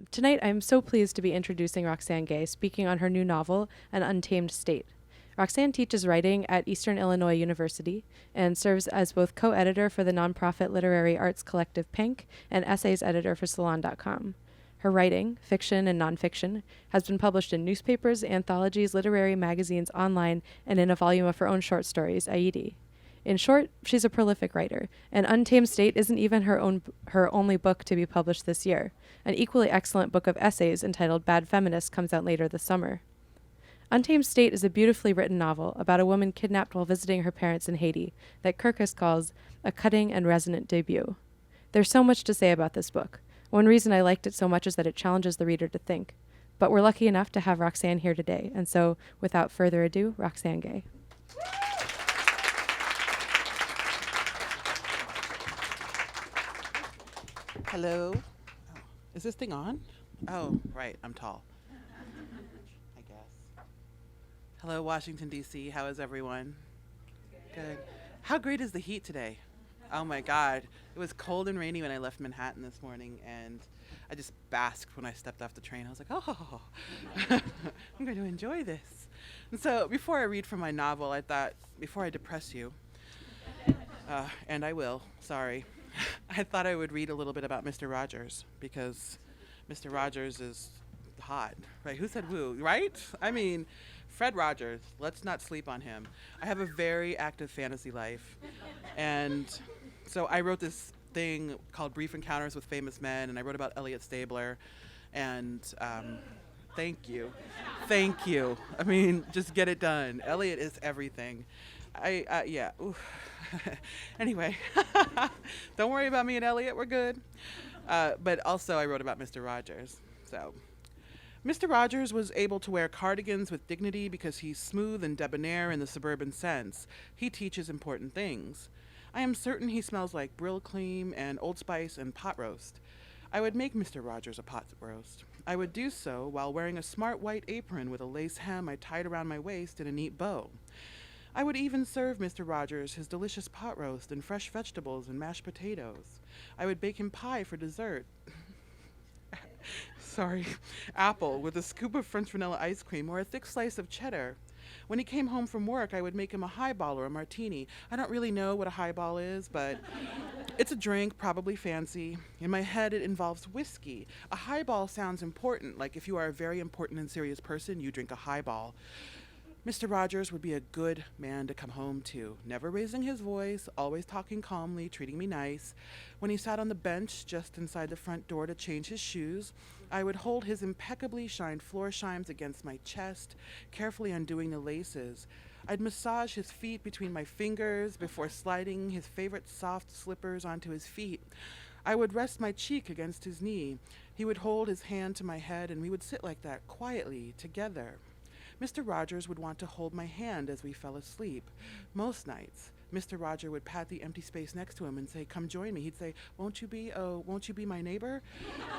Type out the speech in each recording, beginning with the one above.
Tonight, I'm so pleased to be introducing Roxane Gay, speaking on her new novel, An Untamed State. Roxane teaches writing at Eastern Illinois University and serves as both co-editor for the nonprofit literary arts collective Pink and essays editor for Salon.com. Her writing, fiction and nonfiction, has been published in newspapers, anthologies, literary magazines, online, and in a volume of her own short stories, Aidi. In short, she's a prolific writer, and Untamed State isn't even her only book to be published this year. An equally excellent book of essays entitled Bad Feminist comes out later this summer. Untamed State is a beautifully written novel about a woman kidnapped while visiting her parents in Haiti that Kirkus calls a cutting and resonant debut. There's so much to say about this book. One reason I liked it so much is that it challenges the reader to think. But we're lucky enough to have Roxane here today, and so without further ado, Roxane Gay. Hello. Oh, is this thing on? Oh, right. I'm tall. I guess. Hello, Washington, D.C. How is everyone? Good. How great is the heat today? Oh, my God. It was cold and rainy when I left Manhattan this morning, and I just basked when I stepped off the train. I was like, oh, I'm going to enjoy this. And so before I read from my novel, I thought, before I depress you, and I will, sorry, I thought I would read a little bit about Mr. Rogers, because Mr. Rogers is hot, right? Who said woo, right? I mean, Fred Rogers, let's not sleep on him. I have a very active fantasy life, and so I wrote this thing called Brief Encounters with Famous Men, and I wrote about Elliot Stabler, and thank you. I mean, just get it done. Elliot is everything. Yeah. Anyway, don't worry about me and Elliot. We're good. But also I wrote about Mr. Rogers. So, Mr. Rogers was able to wear cardigans with dignity because he's smooth and debonair in the suburban sense. He teaches important things. I am certain he smells like Brill Cream and Old Spice and pot roast. I would make Mr. Rogers a pot roast. I would do so while wearing a smart white apron with a lace hem I tied around my waist in a neat bow. I would even serve Mr. Rogers his delicious pot roast and fresh vegetables and mashed potatoes. I would bake him pie for dessert. Apple with a scoop of French vanilla ice cream or a thick slice of cheddar. When he came home from work, I would make him a highball or a martini. I don't really know what a highball is, but it's a drink, probably fancy. In my head, it involves whiskey. A highball sounds important, like if you are a very important and serious person, you drink a highball. Mr. Rogers would be a good man to come home to, never raising his voice, always talking calmly, treating me nice. When he sat on the bench just inside the front door to change his shoes, I would hold his impeccably shined floor chimes against my chest, carefully undoing the laces. I'd massage his feet between my fingers before sliding his favorite soft slippers onto his feet. I would rest my cheek against his knee. He would hold his hand to my head, and we would sit like that, quietly, together. Mr. Rogers would want to hold my hand as we fell asleep. Most nights, Mr. Roger would pat the empty space next to him and say, "Come join me." He'd say, won't you be my neighbor?"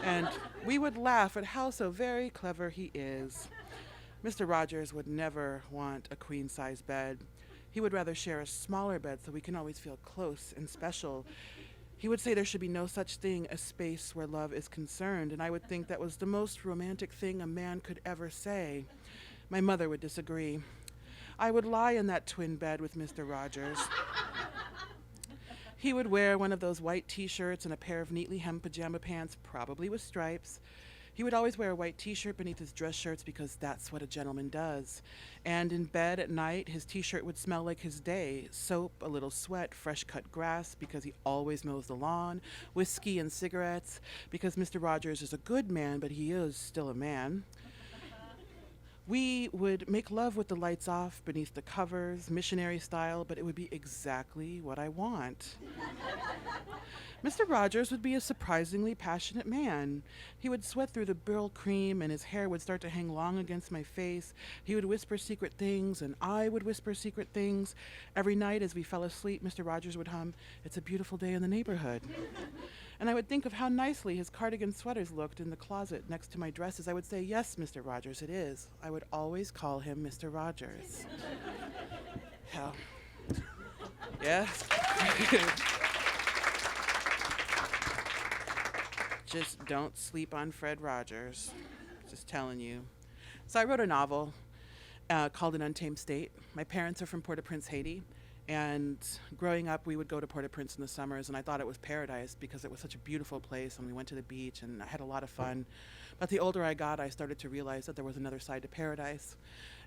And we would laugh at how so very clever he is. Mr. Rogers would never want a queen-size bed. He would rather share a smaller bed so we can always feel close and special. He would say there should be no such thing as space where love is concerned, and I would think that was the most romantic thing a man could ever say. My mother would disagree. I would lie in that twin bed with Mr. Rogers. He would wear one of those white t-shirts and a pair of neatly hemmed pajama pants, probably with stripes. He would always wear a white t-shirt beneath his dress shirts because that's what a gentleman does. And in bed at night, his t-shirt would smell like his day. Soap, a little sweat, fresh cut grass because he always mows the lawn, whiskey and cigarettes because Mr. Rogers is a good man, but he is still a man. We would make love with the lights off beneath the covers, missionary style, but it would be exactly what I want. Mr. Rogers would be a surprisingly passionate man. He would sweat through the Brill Cream, and his hair would start to hang long against my face. He would whisper secret things, and I would whisper secret things. Every night as we fell asleep, Mr. Rogers would hum, "It's a beautiful day in the neighborhood." And I would think of how nicely his cardigan sweaters looked in the closet next to my dresses. I would say, "Yes, Mr. Rogers, it is." I would always call him Mr. Rogers. Hell. Yes. Just don't sleep on Fred Rogers. Just telling you. So I wrote a novel called An Untamed State. My parents are from Port-au-Prince, Haiti. And growing up, we would go to Port-au-Prince in the summers, and I thought it was paradise because it was such a beautiful place, and we went to the beach, and I had a lot of fun. But the older I got, I started to realize that there was another side to paradise.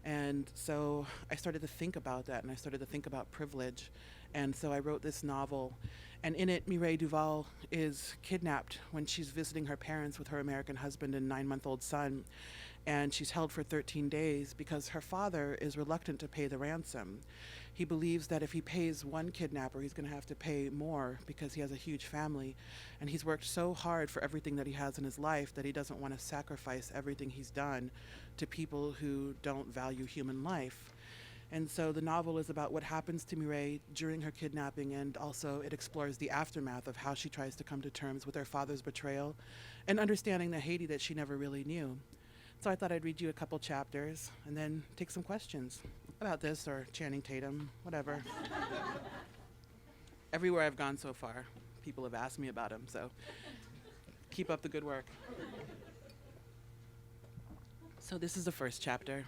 And so I started to think about that, and I started to think about privilege. And so I wrote this novel. And in it, Mireille Duval is kidnapped when she's visiting her parents with her American husband and 9-month-old son. And she's held for 13 days because her father is reluctant to pay the ransom. He believes that if he pays one kidnapper, he's going to have to pay more because he has a huge family. And he's worked so hard for everything that he has in his life that he doesn't want to sacrifice everything he's done to people who don't value human life. And so the novel is about what happens to Mireille during her kidnapping, and also it explores the aftermath of how she tries to come to terms with her father's betrayal and understanding the Haiti that she never really knew. So I thought I'd read you a couple chapters and then take some questions about this or Channing Tatum, whatever. Everywhere I've gone so far, people have asked me about him, so keep up the good work. So this is the first chapter.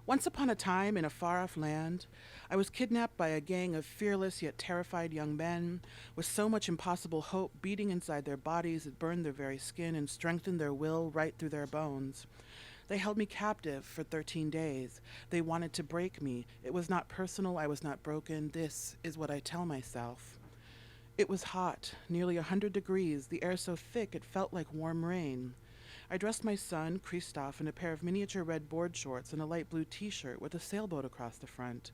Once upon a time, in a far-off land, I was kidnapped by a gang of fearless yet terrified young men with so much impossible hope beating inside their bodies it burned their very skin and strengthened their will right through their bones. They held me captive for 13 days. They wanted to break me. It was not personal. I was not broken. This is what I tell myself. It was hot, nearly 100 degrees, the air so thick it felt like warm rain. I dressed my son, Christophe, in a pair of miniature red board shorts and a light blue t-shirt with a sailboat across the front.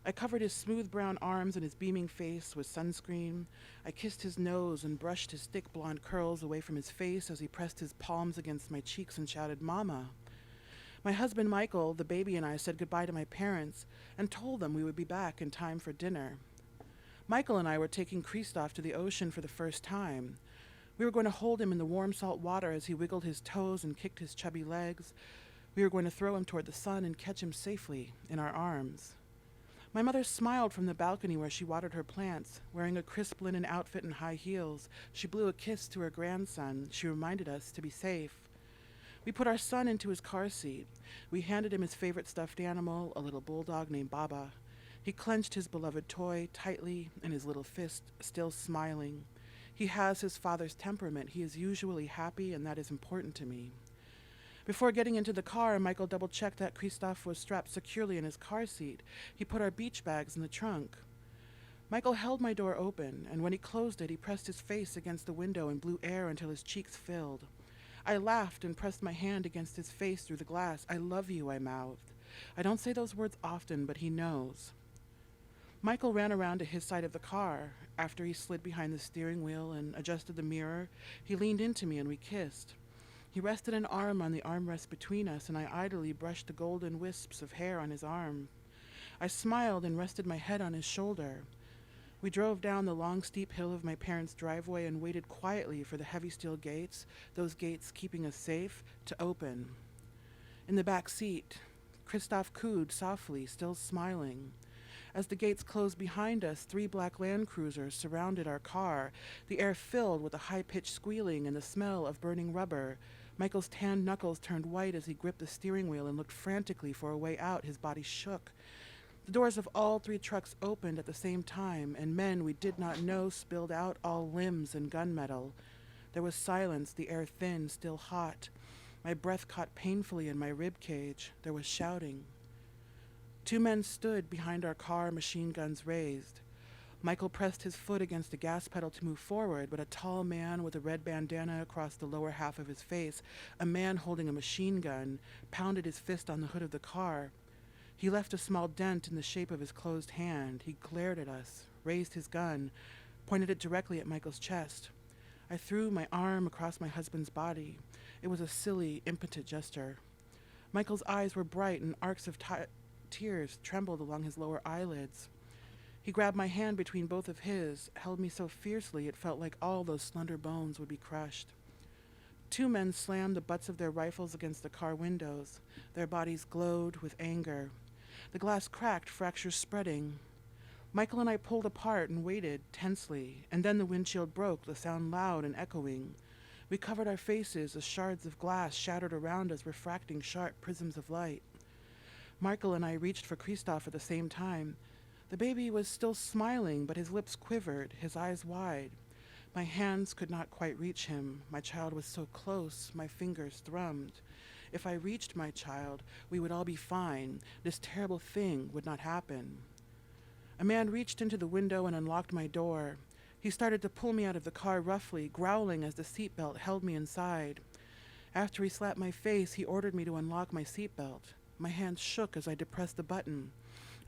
I covered his smooth brown arms and his beaming face with sunscreen. I kissed his nose and brushed his thick blonde curls away from his face as he pressed his palms against my cheeks and shouted, "Mama." My husband, Michael, the baby, and I said goodbye to my parents and told them we would be back in time for dinner. Michael and I were taking Christophe to the ocean for the first time. We were going to hold him in the warm salt water as he wiggled his toes and kicked his chubby legs. We were going to throw him toward the sun and catch him safely in our arms. My mother smiled from the balcony where she watered her plants. Wearing a crisp linen outfit and high heels, she blew a kiss to her grandson. She reminded us to be safe. We put our son into his car seat. We handed him his favorite stuffed animal, a little bulldog named Baba. He clenched his beloved toy tightly in his little fist, still smiling. He has his father's temperament. He is usually happy, and that is important to me. Before getting into the car, Michael double-checked that Christophe was strapped securely in his car seat. He put our beach bags in the trunk. Michael held my door open, and when he closed it, he pressed his face against the window and blew air until his cheeks filled. I laughed and pressed my hand against his face through the glass. "I love you," I mouthed. I don't say those words often, but he knows. Michael ran around to his side of the car. After he slid behind the steering wheel and adjusted the mirror, he leaned into me and we kissed. He rested an arm on the armrest between us, and I idly brushed the golden wisps of hair on his arm. I smiled and rested my head on his shoulder. We drove down the long, steep hill of my parents' driveway and waited quietly for the heavy steel gates, those gates keeping us safe, to open. In the back seat, Christophe cooed softly, still smiling. As the gates closed behind us, 3 black Land Cruisers surrounded our car, the air filled with a high-pitched squealing and the smell of burning rubber. Michael's tanned knuckles turned white as he gripped the steering wheel and looked frantically for a way out. His body shook. The doors of all 3 trucks opened at the same time, and men we did not know spilled out, all limbs and gunmetal. There was silence, the air thin, still hot. My breath caught painfully in my rib cage. There was shouting. 2 men stood behind our car, machine guns raised. Michael pressed his foot against the gas pedal to move forward, but a tall man with a red bandana across the lower half of his face, a man holding a machine gun, pounded his fist on the hood of the car. He left a small dent in the shape of his closed hand. He glared at us, raised his gun, pointed it directly at Michael's chest. I threw my arm across my husband's body. It was a silly, impotent gesture. Michael's eyes were bright and arcs of tears trembled along his lower eyelids. He grabbed my hand between both of his, held me so fiercely it felt like all those slender bones would be crushed. 2 men slammed the butts of their rifles against the car windows. Their bodies glowed with anger. The glass cracked, fractures spreading. Michael and I pulled apart and waited tensely, and then the windshield broke, the sound loud and echoing. We covered our faces as shards of glass shattered around us, refracting sharp prisms of light. Michael and I reached for Christoph at the same time. The baby was still smiling, but his lips quivered, his eyes wide. My hands could not quite reach him. My child was so close, my fingers thrummed. If I reached my child, we would all be fine. This terrible thing would not happen. A man reached into the window and unlocked my door. He started to pull me out of the car roughly, growling as the seatbelt held me inside. After he slapped my face, he ordered me to unlock my seatbelt. My hands shook as I depressed the button.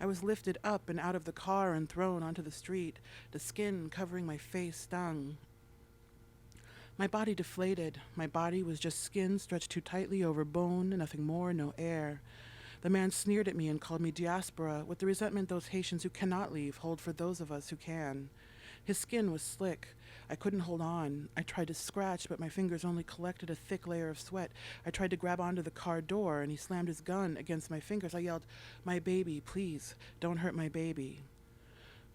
I was lifted up and out of the car and thrown onto the street. The skin covering my face stung. My body deflated. My body was just skin stretched too tightly over bone, nothing more, no air. The man sneered at me and called me diaspora, with the resentment those Haitians who cannot leave hold for those of us who can. His skin was slick. I couldn't hold on. I tried to scratch, but my fingers only collected a thick layer of sweat. I tried to grab onto the car door, and he slammed his gun against my fingers. I yelled, "My baby, please, don't hurt my baby."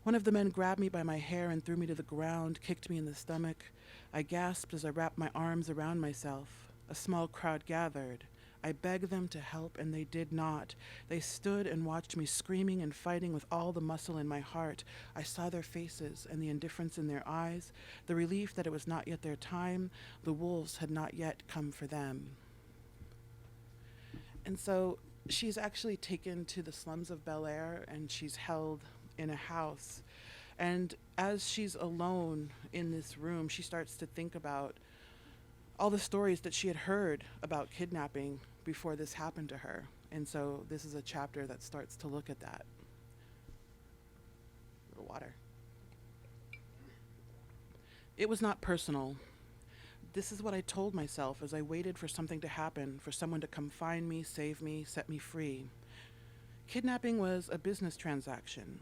One of the men grabbed me by my hair and threw me to the ground, kicked me in the stomach. I gasped as I wrapped my arms around myself. A small crowd gathered. I begged them to help, and they did not. They stood and watched me screaming and fighting with all the muscle in my heart. I saw their faces and the indifference in their eyes, the relief that it was not yet their time. The wolves had not yet come for them. And so she's actually taken to the slums of Bel Air, and she's held in a house. And as she's alone in this room, she starts to think about all the stories that she had heard about kidnapping before this happened to her. And so this is a chapter that starts to look at that. A little water. It was not personal. This is what I told myself as I waited for something to happen, for someone to come find me, save me, set me free. Kidnapping was a business transaction,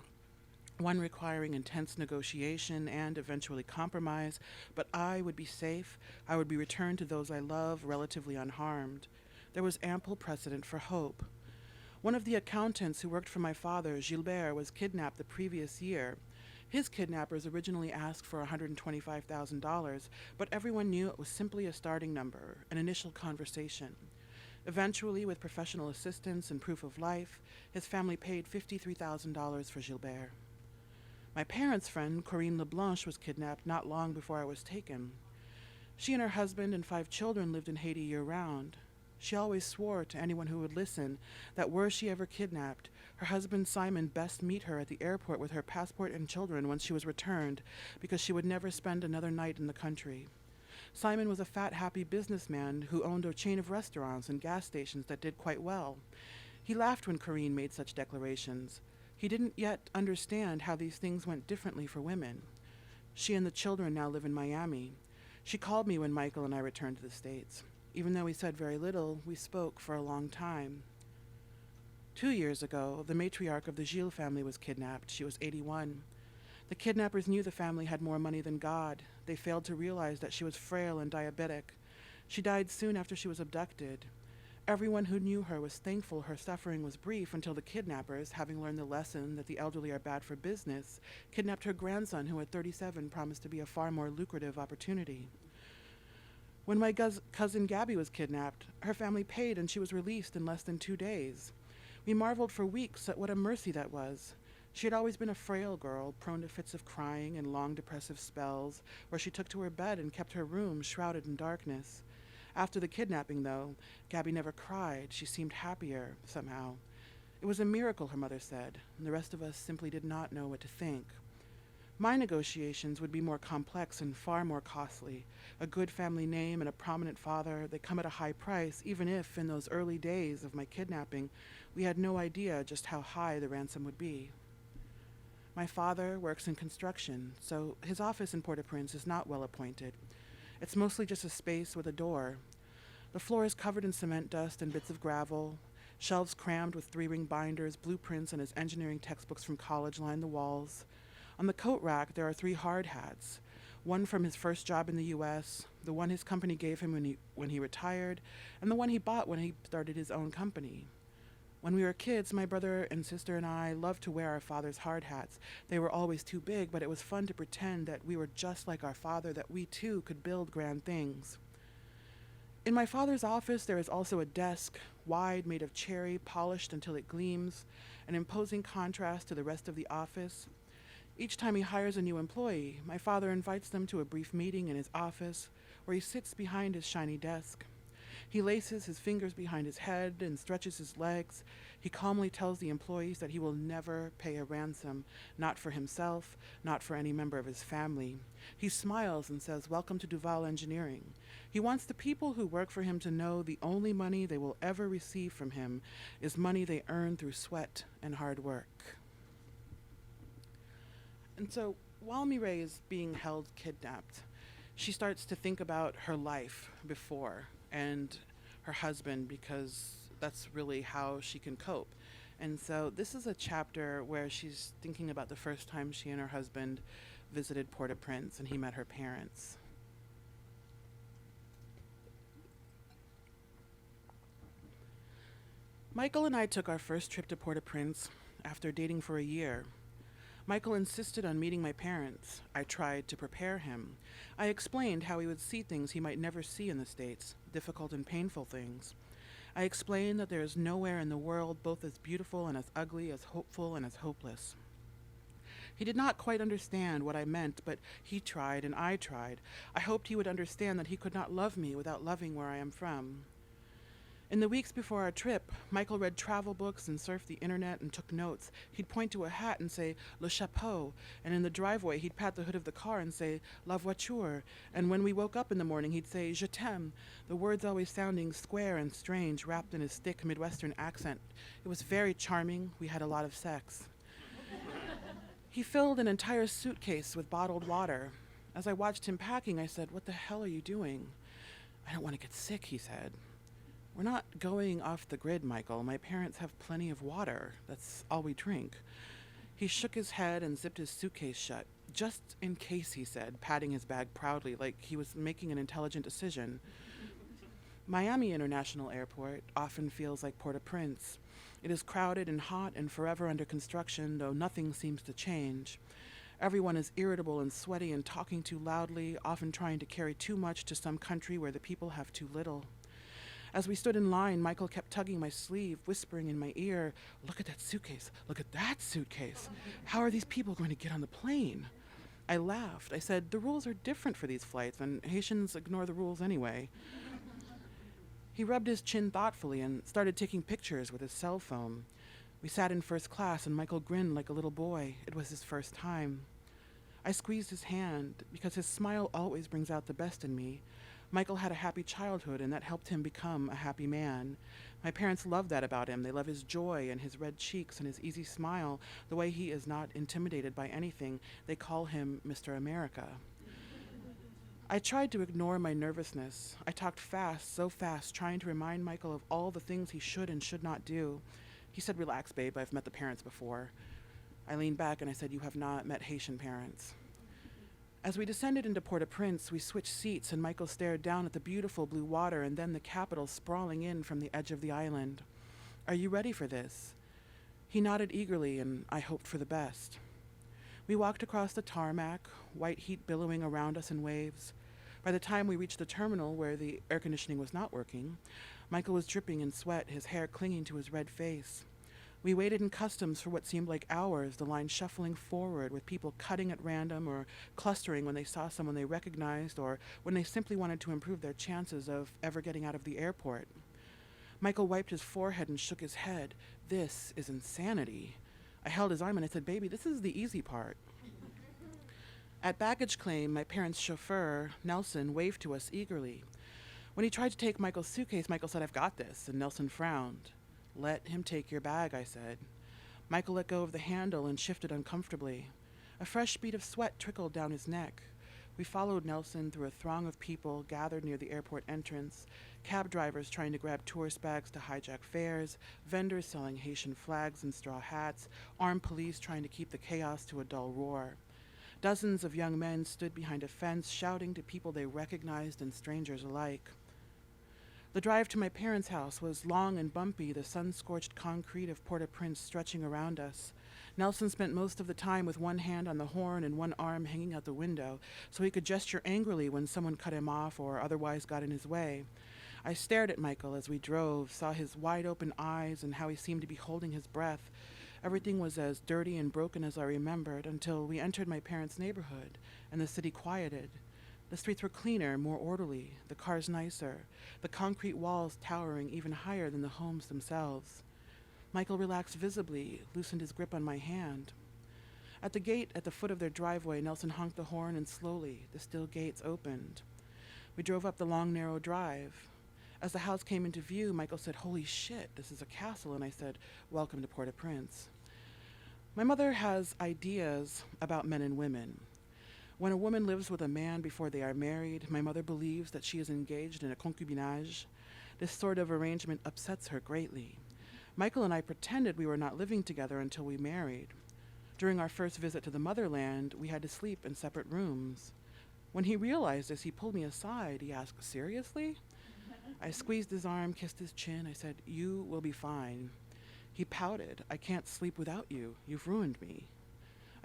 one requiring intense negotiation and eventually compromise, but I would be safe. I would be returned to those I love, relatively unharmed. There was ample precedent for hope. One of the accountants who worked for my father, Gilbert, was kidnapped the previous year. His kidnappers originally asked for $125,000, but everyone knew it was simply a starting number, an initial conversation. Eventually, with professional assistance and proof of life, his family paid $53,000 for Gilbert. My parents' friend, Corrine Leblanc, was kidnapped not long before I was taken. She and her husband and 5 children lived in Haiti year-round. She always swore to anyone who would listen that were she ever kidnapped, her husband Simon best meet her at the airport with her passport and children once she was returned, because she would never spend another night in the country. Simon was a fat, happy businessman who owned a chain of restaurants and gas stations that did quite well. He laughed when Corrine made such declarations. He didn't yet understand how these things went differently for women. She and the children now live in Miami. She called me when Michael and I returned to the States. Even though we said very little, we spoke for a long time. 2 years ago, the matriarch of the Gilles family was kidnapped. She was 81. The kidnappers knew the family had more money than God. They failed to realize that she was frail and diabetic. She died soon after she was abducted. Everyone who knew her was thankful her suffering was brief until the kidnappers, having learned the lesson that the elderly are bad for business, kidnapped her grandson, who at 37 promised to be a far more lucrative opportunity. When my cousin Gabby was kidnapped, her family paid and she was released in less than 2 days. We marveled for weeks at what a mercy that was. She had always been a frail girl, prone to fits of crying and long depressive spells, where she took to her bed and kept her room shrouded in darkness. After the kidnapping, though, Gabby never cried. She seemed happier, somehow. It was a miracle, her mother said, and the rest of us simply did not know what to think. My negotiations would be more complex and far more costly. A good family name and a prominent father, they come at a high price, even if, in those early days of my kidnapping, we had no idea just how high the ransom would be. My father works in construction, so his office in Port-au-Prince is not well appointed. It's mostly just a space with a door. The floor is covered in cement dust and bits of gravel. Shelves crammed with 3-ring binders, blueprints, and his engineering textbooks from college line the walls. On the coat rack, there are 3 hard hats. One from his first job in the U.S., the one his company gave him when he retired, and the one he bought when he started his own company. When we were kids, my brother and sister and I loved to wear our father's hard hats. They were always too big, but it was fun to pretend that we were just like our father, that we too could build grand things. In my father's office, there is also a desk, wide, made of cherry, polished until it gleams, an imposing contrast to the rest of the office. Each time he hires a new employee, my father invites them to a brief meeting in his office, where he sits behind his shiny desk. He laces his fingers behind his head and stretches his legs. He calmly tells the employees that he will never pay a ransom, not for himself, not for any member of his family. He smiles and says, "Welcome to Duval Engineering." He wants the people who work for him to know the only money they will ever receive from him is money they earn through sweat and hard work. And so, while Mireille is being held kidnapped, she starts to think about her life before and her husband, because that's really how she can cope. And so this is a chapter where she's thinking about the first time she and her husband visited Port-au-Prince and he met her parents. Michael and I took our first trip to Port-au-Prince after dating for a year. Michael insisted on meeting my parents. I tried to prepare him. I explained how he would see things he might never see in the States, difficult and painful things. I explained that there is nowhere in the world both as beautiful and as ugly, as hopeful and as hopeless. He did not quite understand what I meant, but he tried and I tried. I hoped he would understand that he could not love me without loving where I am from. In the weeks before our trip, Michael read travel books and surfed the internet and took notes. He'd point to a hat and say, "Le chapeau," and in the driveway he'd pat the hood of the car and say, "La voiture," and when we woke up in the morning he'd say, "Je t'aime," the words always sounding square and strange, wrapped in his thick Midwestern accent. It was very charming. We had a lot of sex. He filled an entire suitcase with bottled water. As I watched him packing, I said, "What the hell are you doing?" "I don't want to get sick," he said. "We're not going off the grid, Michael. My parents have plenty of water. That's all we drink." He shook his head and zipped his suitcase shut. "Just in case," he said, patting his bag proudly, like he was making an intelligent decision. Miami International Airport often feels like Port-au-Prince. It is crowded and hot and forever under construction, though nothing seems to change. Everyone is irritable and sweaty and talking too loudly, often trying to carry too much to some country where the people have too little. As we stood in line, Michael kept tugging my sleeve, whispering in my ear, "Look at that suitcase. Look at that suitcase. How are these people going to get on the plane?" I laughed. I said, "The rules are different for these flights, and Haitians ignore the rules anyway." He rubbed his chin thoughtfully and started taking pictures with his cell phone. We sat in first class, and Michael grinned like a little boy. It was his first time. I squeezed his hand, because his smile always brings out the best in me. Michael had a happy childhood, and that helped him become a happy man. My parents love that about him. They love his joy and his red cheeks and his easy smile, the way he is not intimidated by anything. They call him Mr. America. I tried to ignore my nervousness. I talked fast, so fast, trying to remind Michael of all the things he should and should not do. He said, "Relax, babe, I've met the parents before." I leaned back and I said, "You have not met Haitian parents." As we descended into Port-au-Prince, we switched seats and Michael stared down at the beautiful blue water and then the capital sprawling in from the edge of the island. "Are you ready for this?" He nodded eagerly and I hoped for the best. We walked across the tarmac, white heat billowing around us in waves. By the time we reached the terminal where the air conditioning was not working, Michael was dripping in sweat, his hair clinging to his red face. We waited in customs for what seemed like hours, the line shuffling forward with people cutting at random or clustering when they saw someone they recognized or when they simply wanted to improve their chances of ever getting out of the airport. Michael wiped his forehead and shook his head. "This is insanity." I held his arm and I said, "Baby, this is the easy part." At baggage claim, my parents' chauffeur, Nelson, waved to us eagerly. When he tried to take Michael's suitcase, Michael said, "I've got this," and Nelson frowned. "Let him take your bag," I said. Michael let go of the handle and shifted uncomfortably. A fresh bead of sweat trickled down his neck. We followed Nelson through a throng of people gathered near the airport entrance, cab drivers trying to grab tourist bags to hijack fares, vendors selling Haitian flags and straw hats, armed police trying to keep the chaos to a dull roar. Dozens of young men stood behind a fence, shouting to people they recognized and strangers alike. The drive to my parents' house was long and bumpy, the sun-scorched concrete of Port-au-Prince stretching around us. Nelson spent most of the time with one hand on the horn and one arm hanging out the window, so he could gesture angrily when someone cut him off or otherwise got in his way. I stared at Michael as we drove, saw his wide-open eyes and how he seemed to be holding his breath. Everything was as dirty and broken as I remembered until we entered my parents' neighborhood and the city quieted. The streets were cleaner, more orderly, the cars nicer, the concrete walls towering even higher than the homes themselves. Michael relaxed visibly, loosened his grip on my hand. At the gate at the foot of their driveway, Nelson honked the horn and slowly the steel gates opened. We drove up the long, narrow drive. As the house came into view, Michael said, "Holy shit, this is a castle," and I said, "Welcome to Port-au-Prince." My mother has ideas about men and women. When a woman lives with a man before they are married, my mother believes that she is engaged in a concubinage. This sort of arrangement upsets her greatly. Michael and I pretended we were not living together until we married. During our first visit to the motherland, we had to sleep in separate rooms. When he realized this, he pulled me aside. He asked, "Seriously?" I squeezed his arm, kissed his chin. I said, "You will be fine." He pouted. "I can't sleep without you. You've ruined me."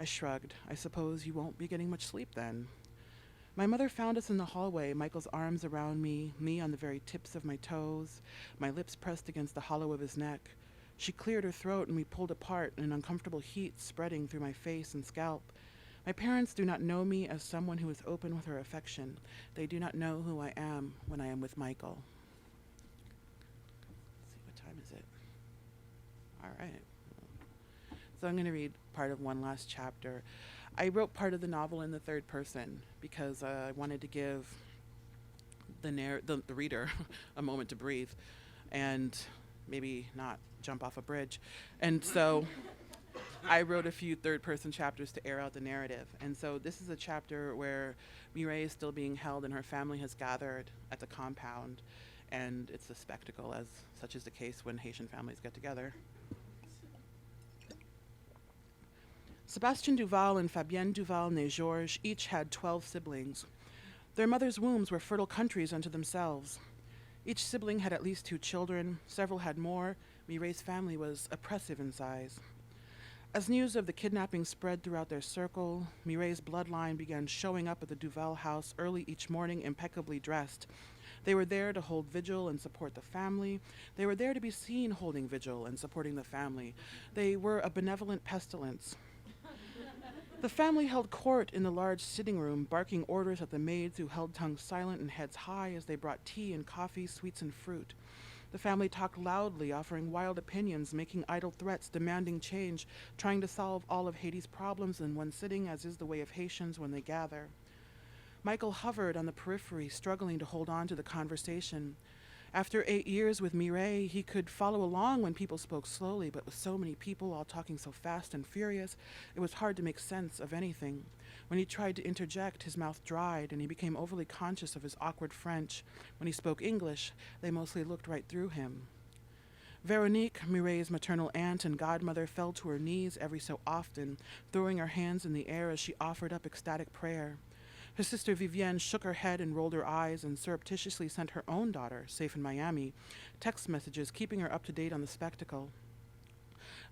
I shrugged. "I suppose you won't be getting much sleep then." My mother found us in the hallway, Michael's arms around me on the very tips of my toes, my lips pressed against the hollow of his neck. She cleared her throat and we pulled apart, an uncomfortable heat spreading through my face and scalp. My parents do not know me as someone who is open with her affection. They do not know who I am when I am with Michael. Let's see, what time is it? All right. So I'm going to read part of one last chapter. I wrote part of the novel in the third person because I wanted to give the reader a moment to breathe and maybe not jump off a bridge. And so I wrote a few third-person chapters to air out the narrative. And so this is a chapter where Mireille is still being held and her family has gathered at the compound. And it's a spectacle, as such is the case when Haitian families get together. Sébastien Duval and Fabienne Duval-née Georges each had 12 siblings. Their mothers' wombs were fertile countries unto themselves. Each sibling had at least 2 children. Several had more. Mireille's family was oppressive in size. As news of the kidnapping spread throughout their circle, Mireille's bloodline began showing up at the Duval house early each morning, impeccably dressed. They were there to hold vigil and support the family. They were there to be seen holding vigil and supporting the family. They were a benevolent pestilence. The family held court in the large sitting room, barking orders at the maids who held tongues silent and heads high as they brought tea and coffee, sweets and fruit. The family talked loudly, offering wild opinions, making idle threats, demanding change, trying to solve all of Haiti's problems in one sitting, as is the way of Haitians when they gather. Michael hovered on the periphery, struggling to hold on to the conversation. After 8 years with Mireille, he could follow along when people spoke slowly, but with so many people all talking so fast and furious, it was hard to make sense of anything. When he tried to interject, his mouth dried, and he became overly conscious of his awkward French. When he spoke English, they mostly looked right through him. Veronique, Mireille's maternal aunt and godmother, fell to her knees every so often, throwing her hands in the air as she offered up ecstatic prayer. Her sister Vivienne shook her head and rolled her eyes and surreptitiously sent her own daughter, safe in Miami, text messages keeping her up to date on the spectacle.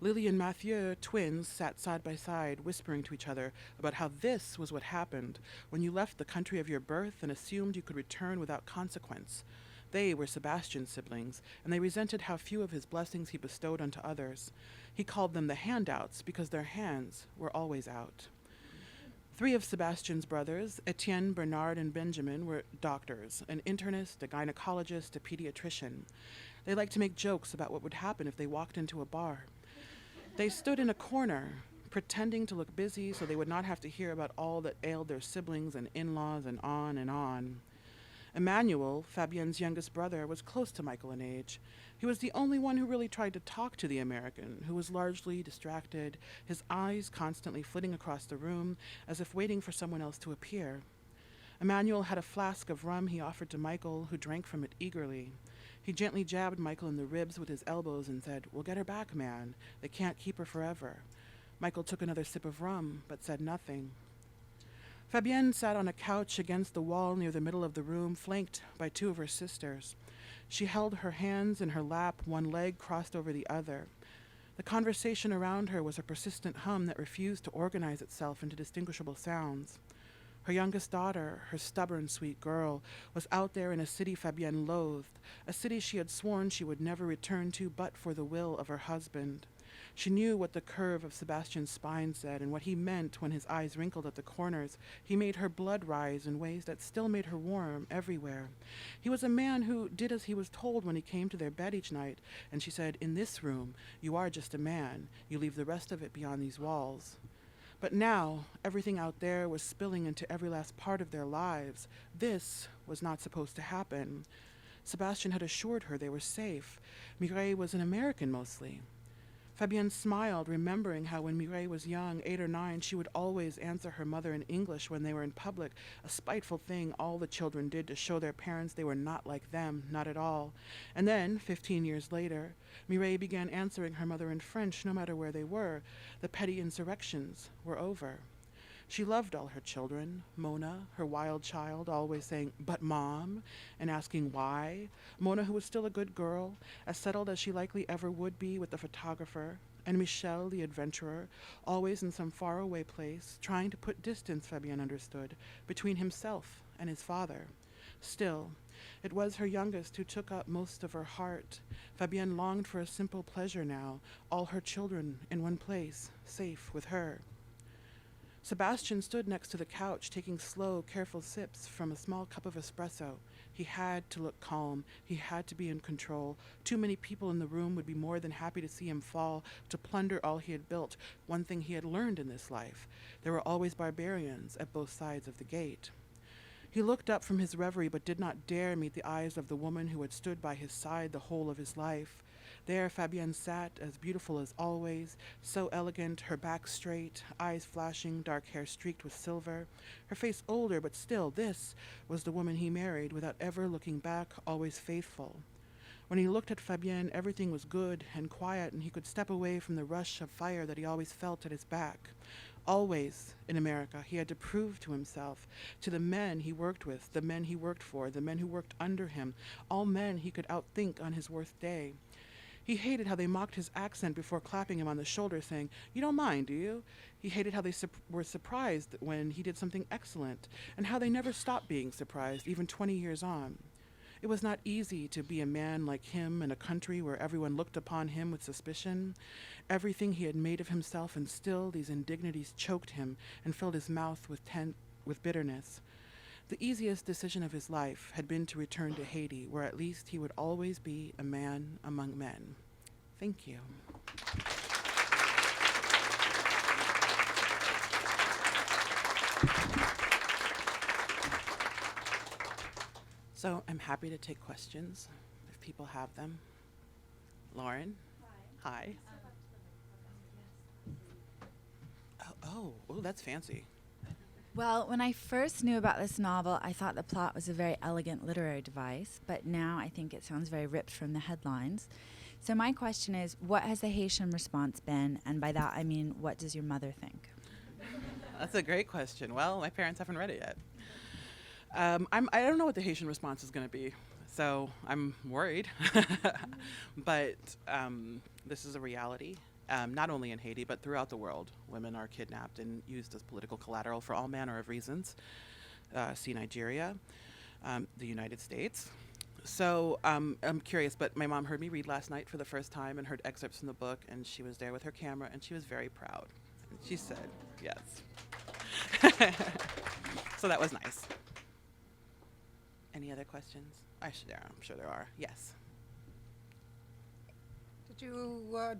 Lily and Mathieu, twins, sat side by side, whispering to each other about how this was what happened when you left the country of your birth and assumed you could return without consequence. They were Sebastian's siblings, and they resented how few of his blessings he bestowed onto others. He called them the handouts because their hands were always out. 3 of Sebastian's brothers, Etienne, Bernard, and Benjamin, were doctors, an internist, a gynecologist, a pediatrician. They liked to make jokes about what would happen if they walked into a bar. They stood in a corner, pretending to look busy so they would not have to hear about all that ailed their siblings and in-laws and on and on. Emmanuel, Fabienne's youngest brother, was close to Michael in age. He was the only one who really tried to talk to the American, who was largely distracted, his eyes constantly flitting across the room, as if waiting for someone else to appear. Emmanuel had a flask of rum he offered to Michael, who drank from it eagerly. He gently jabbed Michael in the ribs with his elbows and said, "We'll get her back, man. They can't keep her forever." Michael took another sip of rum, but said nothing. Fabienne sat on a couch against the wall near the middle of the room, flanked by 2 of her sisters. She held her hands in her lap, one leg crossed over the other. The conversation around her was a persistent hum that refused to organize itself into distinguishable sounds. Her youngest daughter, her stubborn, sweet girl, was out there in a city Fabienne loathed, a city she had sworn she would never return to but for the will of her husband. She knew what the curve of Sebastian's spine said and what he meant when his eyes wrinkled at the corners. He made her blood rise in ways that still made her warm everywhere. He was a man who did as he was told when he came to their bed each night, and she said, "In this room, you are just a man. You leave the rest of it beyond these walls." But now, everything out there was spilling into every last part of their lives. This was not supposed to happen. Sebastian had assured her they were safe. Mireille was an American mostly. Fabienne smiled, remembering how when Mireille was young, 8 or 9, she would always answer her mother in English when they were in public, a spiteful thing all the children did to show their parents they were not like them, not at all. And then, 15 years later, Mireille began answering her mother in French no matter where they were. The petty insurrections were over. She loved all her children. Mona, her wild child, always saying, "But Mom," and asking why. Mona, who was still a good girl, as settled as she likely ever would be with the photographer. And Michel, the adventurer, always in some faraway place, trying to put distance, Fabienne understood, between himself and his father. Still, it was her youngest who took up most of her heart. Fabienne longed for a simple pleasure now, all her children in one place, safe with her. Sebastian stood next to the couch, taking slow, careful sips from a small cup of espresso. He had to look calm. He had to be in control. Too many people in the room would be more than happy to see him fall, to plunder all he had built, one thing he had learned in this life. There were always barbarians at both sides of the gate. He looked up from his reverie, but did not dare meet the eyes of the woman who had stood by his side the whole of his life. There Fabienne sat, as beautiful as always, so elegant, her back straight, eyes flashing, dark hair streaked with silver, her face older, but still this was the woman he married, without ever looking back, always faithful. When he looked at Fabienne, everything was good and quiet, and he could step away from the rush of fire that he always felt at his back. Always, in America, he had to prove to himself, to the men he worked with, the men he worked for, the men who worked under him, all men he could outthink on his worst day. He hated how they mocked his accent before clapping him on the shoulder, saying, "You don't mind, do you?" He hated how they were surprised when he did something excellent, and how they never stopped being surprised, even 20 years on. It was not easy to be a man like him in a country where everyone looked upon him with suspicion. Everything he had made of himself, and still these indignities choked him and filled his mouth with bitterness. The easiest decision of his life had been to return to Haiti, where at least he would always be a man among men. Thank you. So I'm happy to take questions if people have them. Lauren? Hi. Oh, that's fancy. Well, when I first knew about this novel, I thought the plot was a very elegant literary device, but now I think it sounds very ripped from the headlines. So my question is, what has the Haitian response been? And by that, I mean, what does your mother think? That's a great question. Well, my parents haven't read it yet. I don't know what the Haitian response is going to be, so I'm worried. But this is a reality. Not only in Haiti, but throughout the world. Women are kidnapped and used as political collateral for all manner of reasons. See Nigeria, the United States. So I'm curious, but my mom heard me read last night for the first time and heard excerpts from the book, and she was there with her camera, and she was very proud. And she said, yes. So that was nice. Any other questions? I'm sure there are. Yes. Do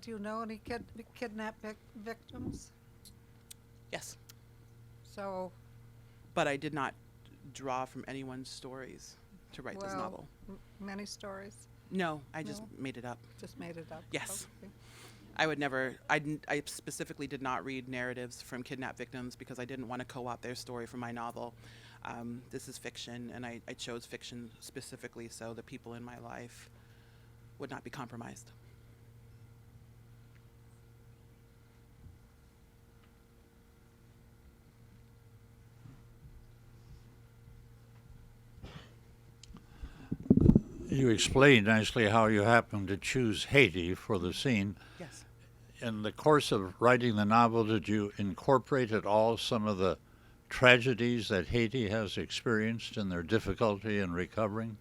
you know any kidnap victims? Yes. So. But I did not draw from anyone's stories to write this novel. Many stories? No, I just made it up. Just made it up? Yes. Okay. I would never, I specifically did not read narratives from kidnapped victims because I didn't want to co-opt their story for my novel. This is fiction, and I chose fiction specifically so the people in my life would not be compromised. You explained nicely how you happened to choose Haiti for the scene. Yes. In the course of writing the novel, did you incorporate at all some of the tragedies that Haiti has experienced and their difficulty in recovering?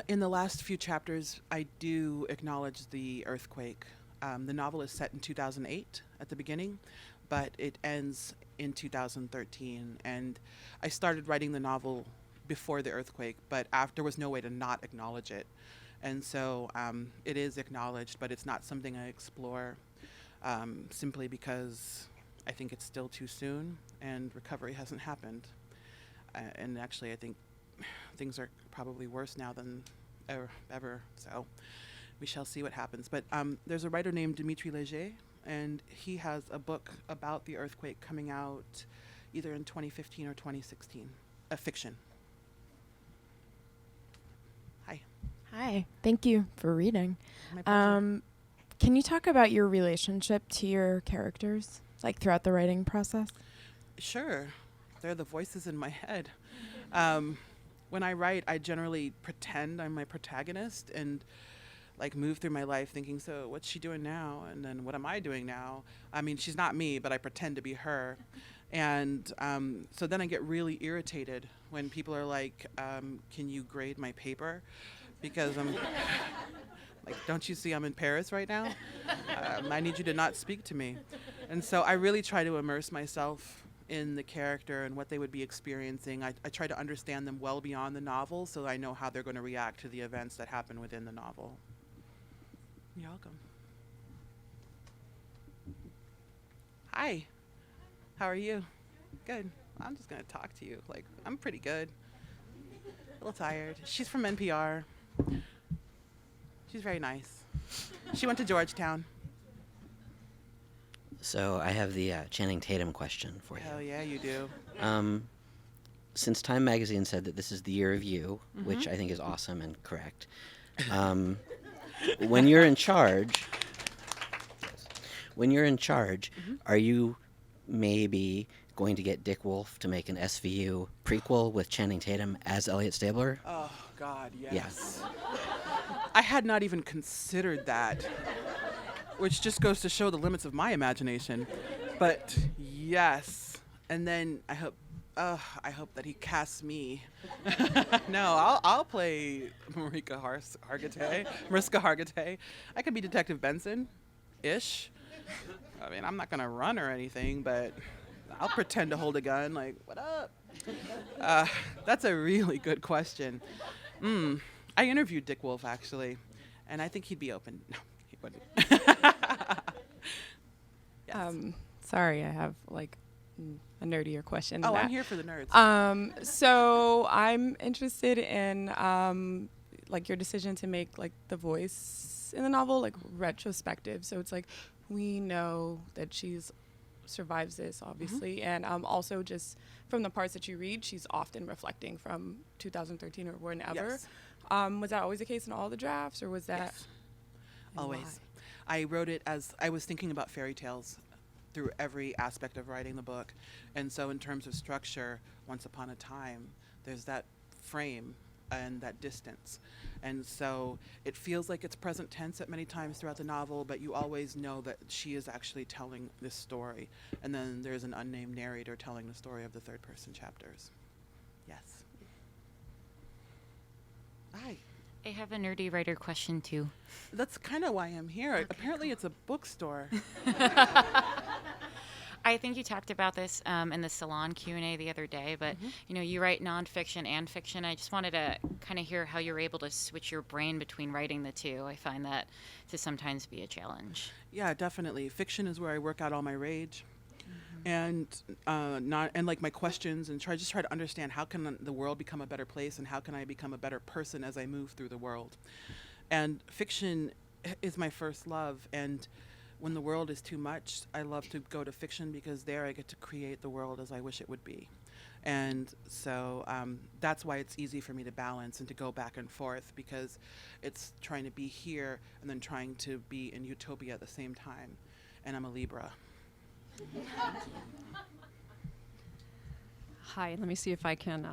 In the last few chapters, I do acknowledge the earthquake. The novel is set in 2008 at the beginning, but it ends in 2013. And I started writing the novel before the earthquake, but there was no way to not acknowledge it. And so it is acknowledged, but it's not something I explore simply because I think it's still too soon and recovery hasn't happened. And actually, I think things are probably worse now than ever. So we shall see what happens. But there's a writer named Dimitri Léger, and he has a book about the earthquake coming out either in 2015 or 2016, a fiction. Hi. Hi, thank you for reading. My pleasure. Can you talk about your relationship to your characters, like throughout the writing process? Sure. They're the voices in my head. When I write, I generally pretend I'm my protagonist and like move through my life thinking, so what's she doing now? And then what am I doing now? I mean, she's not me, but I pretend to be her. And so then I get really irritated when people are like, can you grade my paper? Because I'm like, don't you see I'm in Paris right now? I need you to not speak to me. And so I really try to immerse myself in the character and what they would be experiencing. I try to understand them well beyond the novel so I know how they're going to react to the events that happen within the novel. You're welcome. Hi. How are you? Good. I'm just going to talk to you. Like, I'm pretty good. A little tired. She's from NPR. She's very nice. She went to Georgetown. So I have the Channing Tatum question for you. Hell yeah, you do. Since Time Magazine said that this is the year of you, which I think is awesome and correct, when you're in charge, are you maybe going to get Dick Wolf to make an SVU prequel with Channing Tatum as Elliot Stabler? Oh, God, yes. Yes. I had not even considered that, which just goes to show the limits of my imagination. But yes. And then I hope that he casts me. No, I'll play Mariska Hargitay. I could be Detective Benson-ish. I mean, I'm not going to run or anything, but I'll pretend to hold a gun, like, what up? That's a really good question. I interviewed Dick Wolf, actually, and I think he'd be open. No, he wouldn't. Yes. Sorry, I have like a nerdier question. Oh, than I'm that. here for the nerds. So I'm interested in like your decision to make like the voice in the novel like retrospective. So it's like we know that she's survives this obviously, and also just from the parts that you read, she's often reflecting from 2013 or whenever. Yes. Was that always the case in all the drafts, or was that Yes. Always. I wrote it as I was thinking about fairy tales through every aspect of writing the book. And so in terms of structure, once upon a time, there's that frame and that distance. And so it feels like it's present tense at many times throughout the novel, but you always know that she is actually telling this story. And then there's an unnamed narrator telling the story of the third person chapters. Yes. Hi. I have a nerdy writer question too. That's kind of why I'm here. Okay. Apparently it's a bookstore. I think you talked about this in the Salon Q&A the other day, but you know, you write nonfiction and fiction. I just wanted to kind of hear how you're able to switch your brain between writing the two. I find that to sometimes be a challenge. Yeah, definitely. Fiction is where I work out all my rage. And like my questions, and try to understand how can the world become a better place, and how can I become a better person as I move through the world. And fiction is my first love, and when the world is too much, I love to go to fiction because there I get to create the world as I wish it would be. And so that's why it's easy for me to balance and to go back and forth, because it's trying to be here and then trying to be in utopia at the same time. And I'm a Libra. Hi, let me see if I can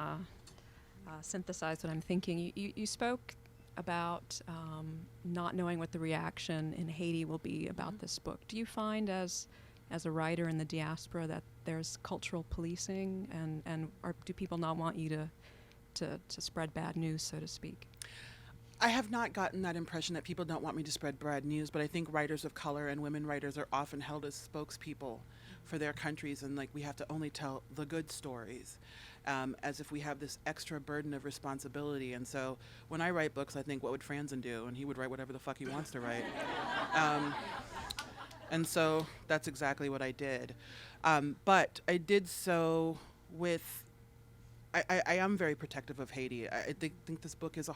synthesize what I'm thinking. You spoke about not knowing what the reaction in Haiti will be about this book. Do you find as a writer in the diaspora that there's cultural policing, and or do people not want you to spread bad news, so to speak? I have not gotten that impression that people don't want me to spread bad news, but I think writers of color and women writers are often held as spokespeople for their countries, and like we have to only tell the good stories, as if we have this extra burden of responsibility. And so when I write books, I think, what would Franzen do? And he would write whatever the fuck he wants to write. And so that's exactly what I did. But I did so with, I am very protective of Haiti. I think this book is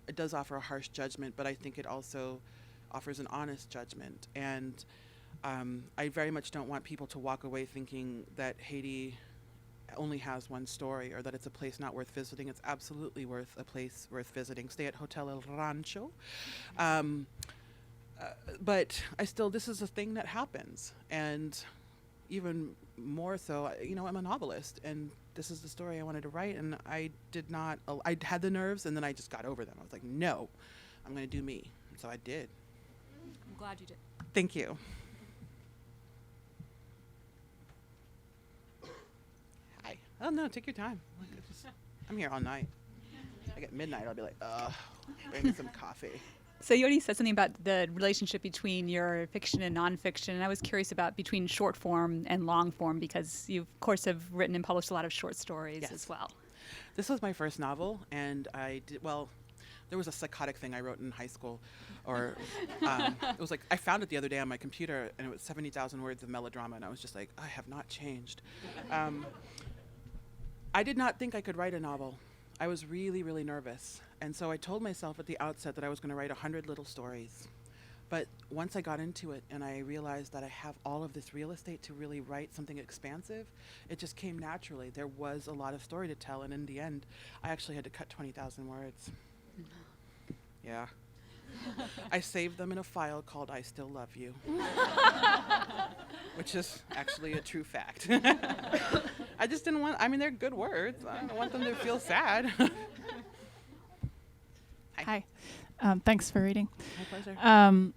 it does offer a harsh judgment, but I think it also offers an honest judgment. And I very much don't want people to walk away thinking that Haiti only has one story or that it's a place not worth visiting. It's absolutely a place worth visiting. Stay at Hotel El Rancho. But this is a thing that happens. And even more so, I'm a novelist, and this is the story I wanted to write, and I had the nerves, and then I just got over them. I was like, no, I'm going to do me. And so I did. I'm glad you did. Thank you. Hi. Oh, no, take your time. I'm here all night. Like at midnight, I'll be like, bring me some coffee. So you already said something about the relationship between your fiction and nonfiction, and I was curious about between short form and long form, because you, of course, have written and published a lot of short stories as well. This was my first novel, and there was a psychotic thing I wrote in high school, or it was like, I found it the other day on my computer, and it was 70,000 words of melodrama, and I was just like, I have not changed. I did not think I could write a novel. I was really, really nervous. And so I told myself at the outset that I was going to write 100 little stories. But once I got into it and I realized that I have all of this real estate to really write something expansive, it just came naturally. There was a lot of story to tell, and in the end, I actually had to cut 20,000 words. Yeah. I saved them in a file called I Still Love You, which is actually a true fact. I just didn't want, they're good words. I don't want them to feel sad. Hi. Thanks for reading. My pleasure.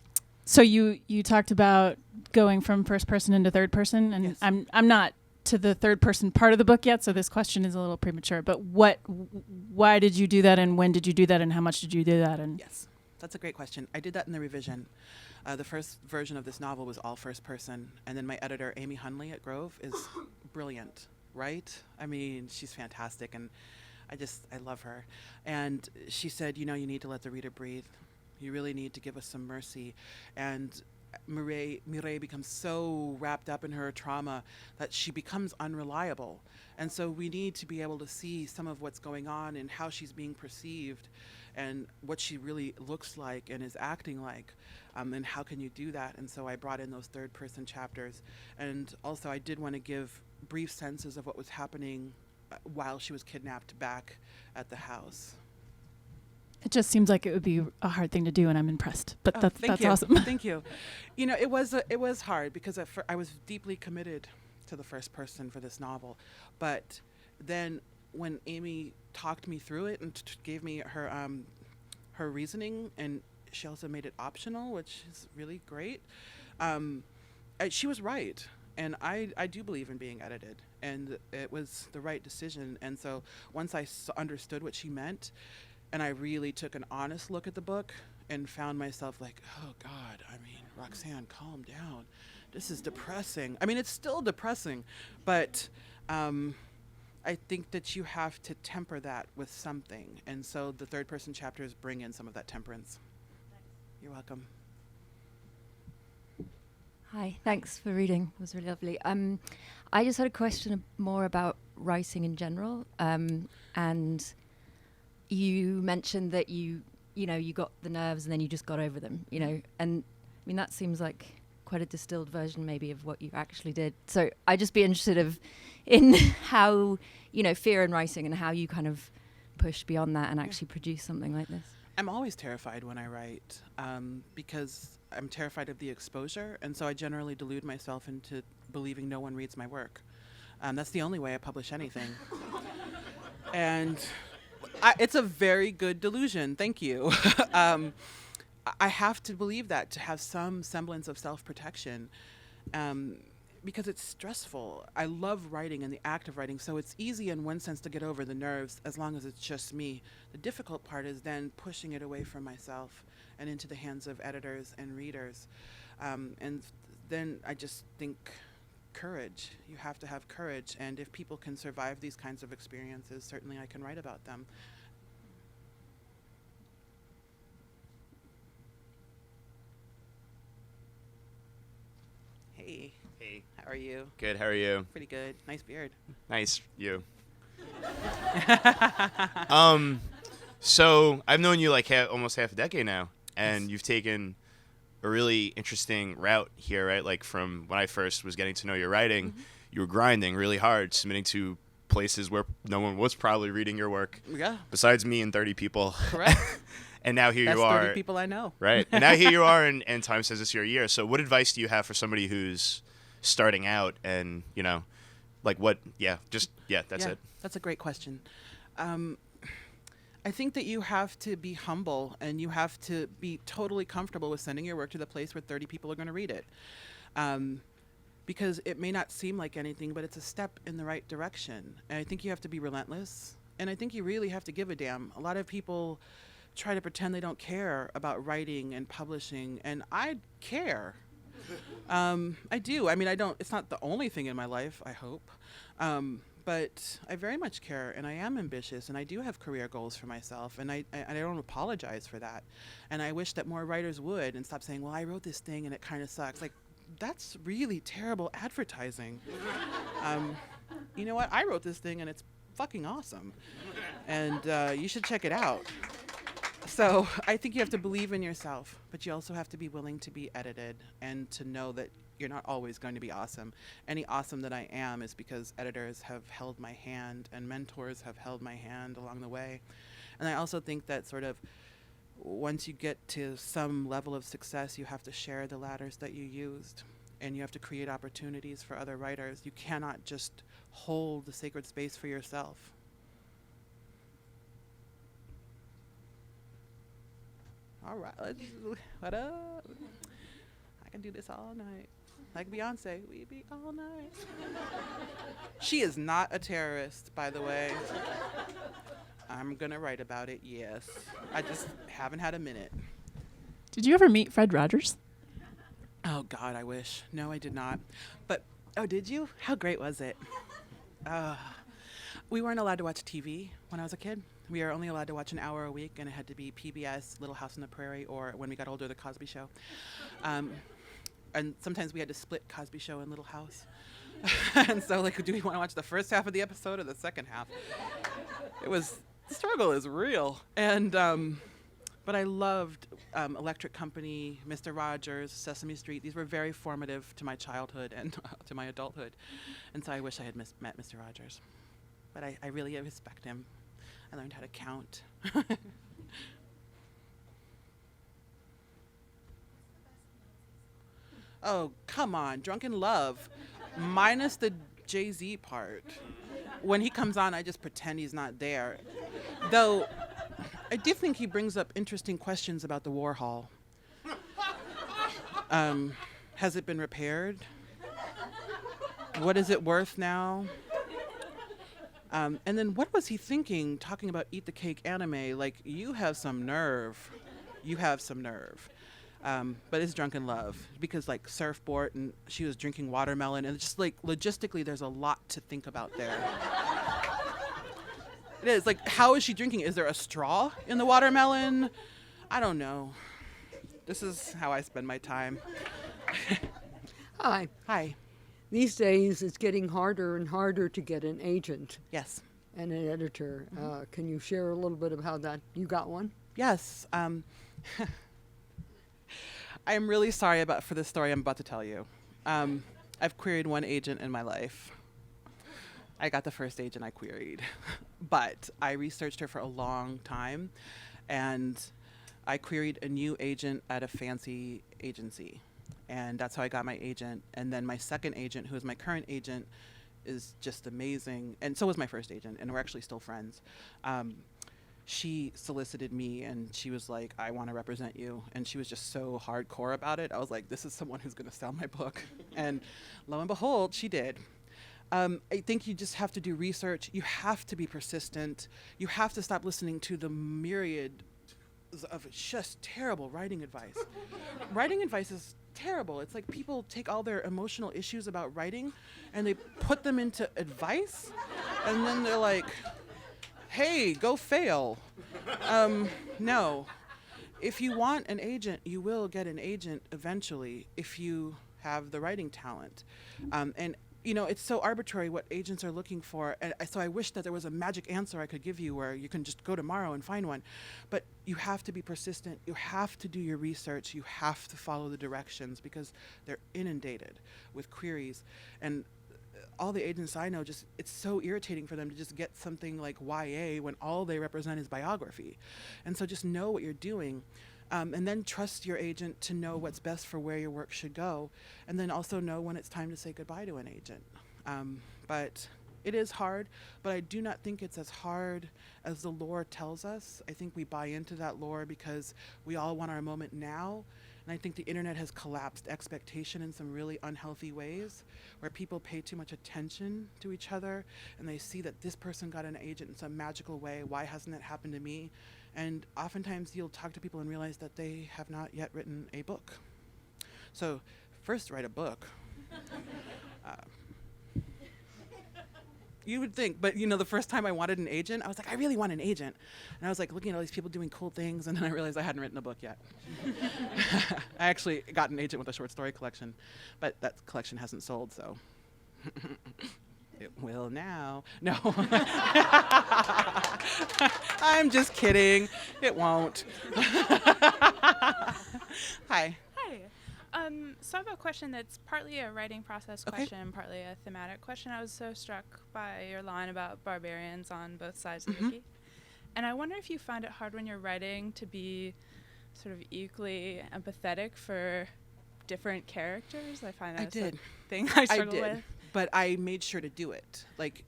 So you talked about going from first person into third person, and yes. I'm not to the third person part of the book yet, so this question is a little premature. But why did you do that, and when did you do that, and how much did you do that? And yes, that's a great question. I did that in the revision. The first version of this novel was all first person, and then my editor, Amy Hunley at Grove, is brilliant, right? She's fantastic, and I love her. And she said, you need to let the reader breathe. You really need to give us some mercy. And Mireille becomes so wrapped up in her trauma that she becomes unreliable. And so we need to be able to see some of what's going on and how she's being perceived and what she really looks like and is acting like. And how can you do that? And so I brought in those third person chapters. And also I did want to give brief senses of what was happening while she was kidnapped back at the house. It just seems like it would be a hard thing to do, and I'm impressed. But that's awesome. Thank you. It was hard because I was deeply committed to the first person for this novel. But then when Amy talked me through it and gave me her reasoning, and she also made it optional, which is really great, she was right. And I do believe in being edited, and it was the right decision. And so once I understood what she meant, and I really took an honest look at the book and found myself like, oh God, Roxane, calm down. This is depressing. It's still depressing, but I think that you have to temper that with something. And so the third person chapters bring in some of that temperance. You're welcome. Hi, thanks for reading. It was really lovely. I just had a question more about writing in general. And you mentioned that you got the nerves and then you just got over them, and that seems like quite a distilled version maybe of what you actually did. So I'd just be interested in how, fear in writing and how you kind of push beyond that and actually produce something like this. I'm always terrified when I write because I'm terrified of the exposure, and so I generally delude myself into believing no one reads my work. That's the only way I publish anything. And It's a very good delusion. Thank you. I have to believe that to have some semblance of self-protection, because it's stressful. I love writing and the act of writing, so it's easy in one sense to get over the nerves as long as it's just me. The difficult part is then pushing it away from myself and into the hands of editors and readers. And then I just think courage. You have to have courage, and if people can survive these kinds of experiences, certainly I can write about them. Hey. Hey. How are you? Good, how are you? Pretty good. Nice beard. Nice, you. So I've known you like almost half a decade now, and you've taken a really interesting route here, right? Like from when I first was getting to know your writing, you were grinding really hard, submitting to places where no one was probably reading your work. Yeah. Besides me and 30 people. Correct. And now here That's you are. 30 people I know. Right. And now here you are, and Time says it's your year. So what advice do you have for somebody who's starting out and, you know, like what, that's it. That's a great question. I think that you have to be humble, and you have to be totally comfortable with sending your work to the place where 30 people are going to read it. Because it may not seem like anything, but it's a step in the right direction. And I think you have to be relentless. And I think you really have to give a damn. A lot of people try to pretend they don't care about writing and publishing, and I care. I do. I mean, it's not the only thing in my life, I hope. But I very much care, and I am ambitious, and I do have career goals for myself, and I don't apologize for that. And I wish that more writers would and stop saying, well, I wrote this thing and it kind of sucks. Like, that's really terrible advertising. You know what? I wrote this thing and it's fucking awesome. And you should check it out. So I think you have to believe in yourself, but you also have to be willing to be edited and to know that you're not always going to be awesome. Any awesome that I am is because editors have held my hand and mentors have held my hand along the way. And I also think that sort of once you get to some level of success, you have to share the ladders that you used, and you have to create opportunities for other writers. You cannot just hold the sacred space for yourself. All right, what up? I can do this all night. Like Beyonce, we be all night. She is not a terrorist, by the way. I'm gonna write about it, yes. I just haven't had a minute. Did you ever meet Fred Rogers? Oh God, I wish. No, I did not. But, oh, did you? How great was it? We weren't allowed to watch TV when I was a kid. We were only allowed to watch an hour a week, and it had to be PBS, Little House on the Prairie, or when we got older, The Cosby Show. And sometimes we had to split Cosby Show and Little House. And so, like, do we want to watch the first half of the episode or the second half? The struggle is real. And, but I loved Electric Company, Mr. Rogers, Sesame Street. These were very formative to my childhood and to my adulthood. And so I wish I had met Mr. Rogers. But I really respect him. I learned how to count. Oh, come on. Drunken Love. Minus the Jay-Z part. When he comes on, I just pretend he's not there. Though, I do think he brings up interesting questions about the Warhol. Has it been repaired? What is it worth now? And then what was he thinking talking about Eat the Cake anime? Like, you have some nerve. You have some nerve. But it's Drunken Love because, like, surfboard and she was drinking watermelon, and it's just, like, logistically there's a lot to think about there. It is. Like, how is she drinking? Is there a straw in the watermelon? I don't know. This is how I spend my time. Hi. Hi. These days, it's getting harder and harder to get an agent. Yes. And an editor. Can you share a little bit of how that you got one? Yes. I am really sorry for this story I'm about to tell you. I've queried one agent in my life. I got the first agent I queried. But I researched her for a long time, and I queried a new agent at a fancy agency. And that's how I got my agent. And then my second agent, who is my current agent, is just amazing. And so was my first agent, and we're actually still friends. she solicited me and she was like, I want to represent you. And she was just so hardcore about it. I was like, this is someone who's going to sell my book. And lo and behold, she did. I think you just have to do research. You have to be persistent. You have to stop listening to the myriad of just terrible writing advice. Writing advice is terrible. It's like people take all their emotional issues about writing and they put them into advice. And then they're like, hey, go fail. No. If you want an agent, you will get an agent eventually if you have the writing talent. And you know, it's so arbitrary what agents are looking for. And so I wish that there was a magic answer I could give you where you can just go tomorrow and find one. But you have to be persistent. You have to do your research. You have to follow the directions because they're inundated with queries. And all the agents I know, just it's so irritating for them to just get something like YA when all they represent is biography. And so just know what you're doing. And then trust your agent to know what's best for where your work should go. And then also know when it's time to say goodbye to an agent. But it is hard, but I do not think it's as hard as the lore tells us. I think we buy into that lore because we all want our moment now. And I think the internet has collapsed expectation in some really unhealthy ways where people pay too much attention to each other and they see that this person got an agent in some magical way. Why hasn't it happened to me? And oftentimes you'll talk to people and realize that they have not yet written a book. So first write a book. You would think, but you know, the first time I wanted an agent, I was like, I really want an agent. And I was like looking at all these people doing cool things, and then I realized I hadn't written a book yet. I actually got an agent with a short story collection, but that collection hasn't sold, so it will now. No. I'm just kidding. It won't. Hi. Hi. So I have a question that's partly a writing process question, partly a thematic question. I was so struck by your line about barbarians on both sides of the wiki. And I wonder if you find it hard when you're writing to be sort of equally empathetic for different characters. I find that's a thing I struggle with. But I made sure to do it. Like,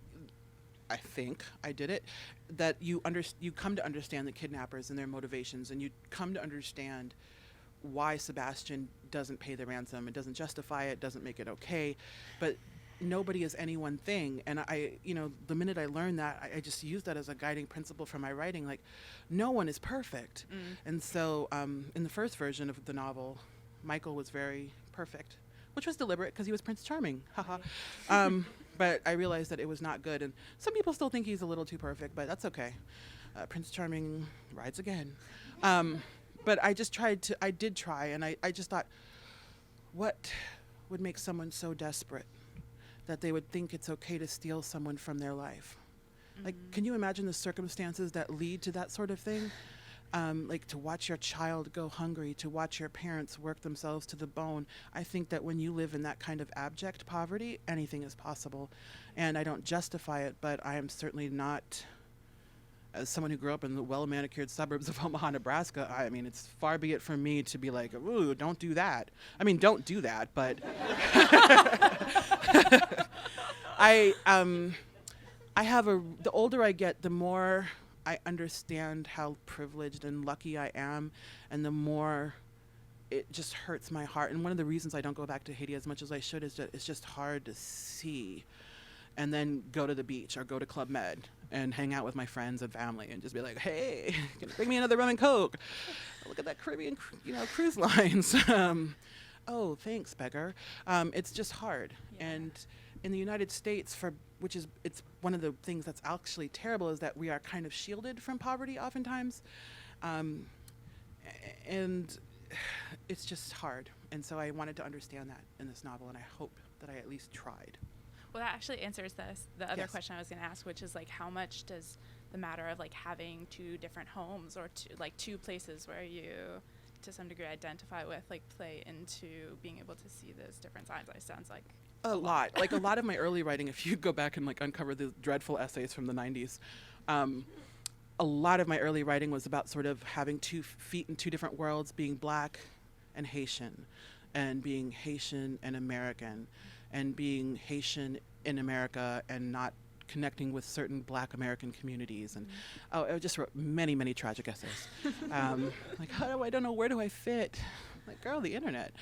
I think I did it. That you come to understand the kidnappers and their motivations, and you come to understand why Sebastian doesn't pay the ransom. It doesn't justify it, doesn't make it okay. But nobody is any one thing. And the minute I learned that, I just used that as a guiding principle for my writing. Like, no one is perfect. And so in the first version of the novel, Michael was very perfect, which was deliberate because he was Prince Charming. Haha. But I realized that it was not good. And some people still think he's a little too perfect, but that's okay. Prince Charming rides again. But I did try, and I just thought, what would make someone so desperate that they would think it's okay to steal someone from their life? Like, can you imagine the circumstances that lead to that sort of thing? Like to watch your child go hungry, to watch your parents work themselves to the bone. I think that when you live in that kind of abject poverty, anything is possible. And I don't justify it, but I am certainly not, as someone who grew up in the well-manicured suburbs of Omaha, Nebraska, I mean, it's far be it from me to be like, ooh, don't do that. I mean, don't do that, but the older I get, the more I understand how privileged and lucky I am, and the more it just hurts my heart. And one of the reasons I don't go back to Haiti as much as I should is that it's just hard to see and then go to the beach or go to Club Med and hang out with my friends and family and just be like, hey, can you bring me another rum and Coke? Look at that Caribbean, cruise lines. Oh, thanks, beggar. It's just hard. Yeah. And in the United States, it's one of the things that's actually terrible, is that we are kind of shielded from poverty oftentimes. And it's just hard. And so I wanted to understand that in this novel, and I hope that I at least tried. Well, that actually answers the other question I was going to ask, which is like, how much does the matter of like having two different homes or two places where you, to some degree, identify with, like, play into being able to see those different sides? It sounds like a lot. Like a lot of my early writing, if you go back and like uncover the dreadful essays from the 90s, a lot of my early writing was about sort of having 2 feet in 2 different worlds, being Black and Haitian, and being Haitian and American, and being Haitian in America and not connecting with certain Black American communities, and I just wrote many, many tragic essays. Like, I don't know, where do I fit? Like, girl, the internet.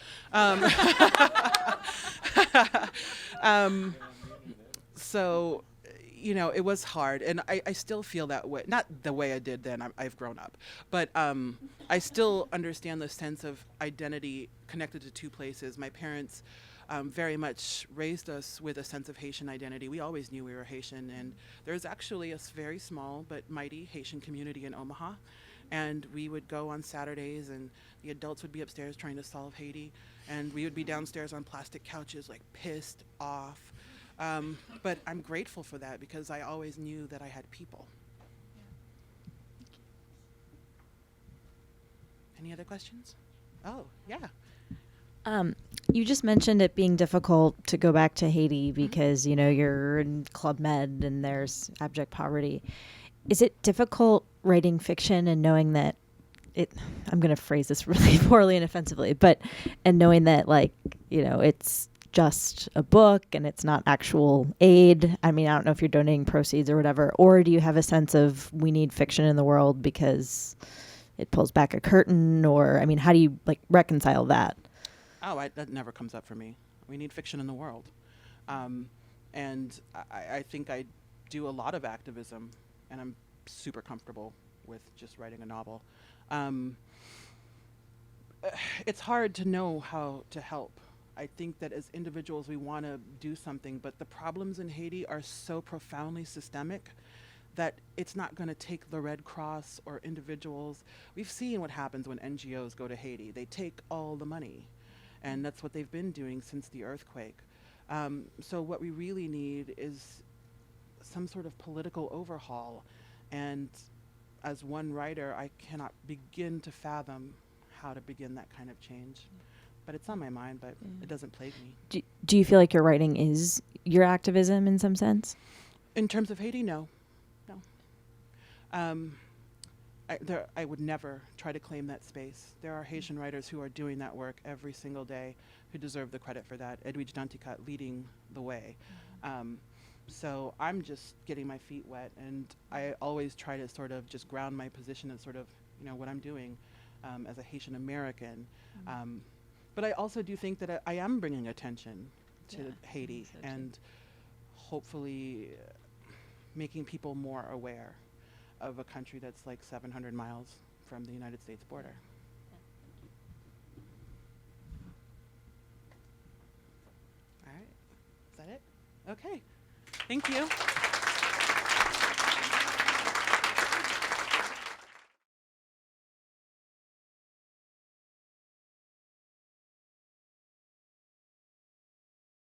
So, you know, it was hard, and I still feel that way. Not the way I did then, I've grown up, but I still understand the sense of identity connected to two places. My parents very much raised us with a sense of Haitian identity. We always knew we were Haitian, and there's actually a very small but mighty Haitian community in Omaha, and we would go on Saturdays, and the adults would be upstairs trying to solve Haiti, and we would be downstairs on plastic couches, like pissed off. But I'm grateful for that because I always knew that I had people. Any other questions? Oh, yeah. You just mentioned it being difficult to go back to Haiti because, you know, you're in Club Med and there's abject poverty. Is it difficult writing fiction and knowing that I'm going to phrase this really poorly and offensively, and knowing that, like, you know, it's just a book and it's not actual aid? I mean, I don't know if you're donating proceeds or whatever, or do you have a sense of we need fiction in the world because it pulls back a curtain, or, I mean, how do you, like, reconcile that? Oh, that never comes up for me. We need fiction in the world. And I think I do a lot of activism, and I'm super comfortable with just writing a novel. It's hard to know how to help. I think that as individuals, we want to do something, but the problems in Haiti are so profoundly systemic that it's not going to take the Red Cross or individuals. We've seen what happens when NGOs go to Haiti. They take all the money, and that's what they've been doing since the earthquake. So what we really need is some sort of political overhaul, and as one writer, I cannot begin to fathom how to begin that kind of change. But it's on my mind, but it doesn't plague me. Do you feel like your writing is your activism in some sense? In terms of Haiti, no. I would never try to claim that space. There are Haitian writers who are doing that work every single day who deserve the credit for that. Edwidge Danticat leading the way. So I'm just getting my feet wet, and I always try to sort of just ground my position and sort of, you know, what I'm doing as a Haitian American. But I also do think that I am bringing attention to Haiti and hopefully making people more aware of a country that's like 700 miles from the United States border. All right, is that it? Okay, thank you.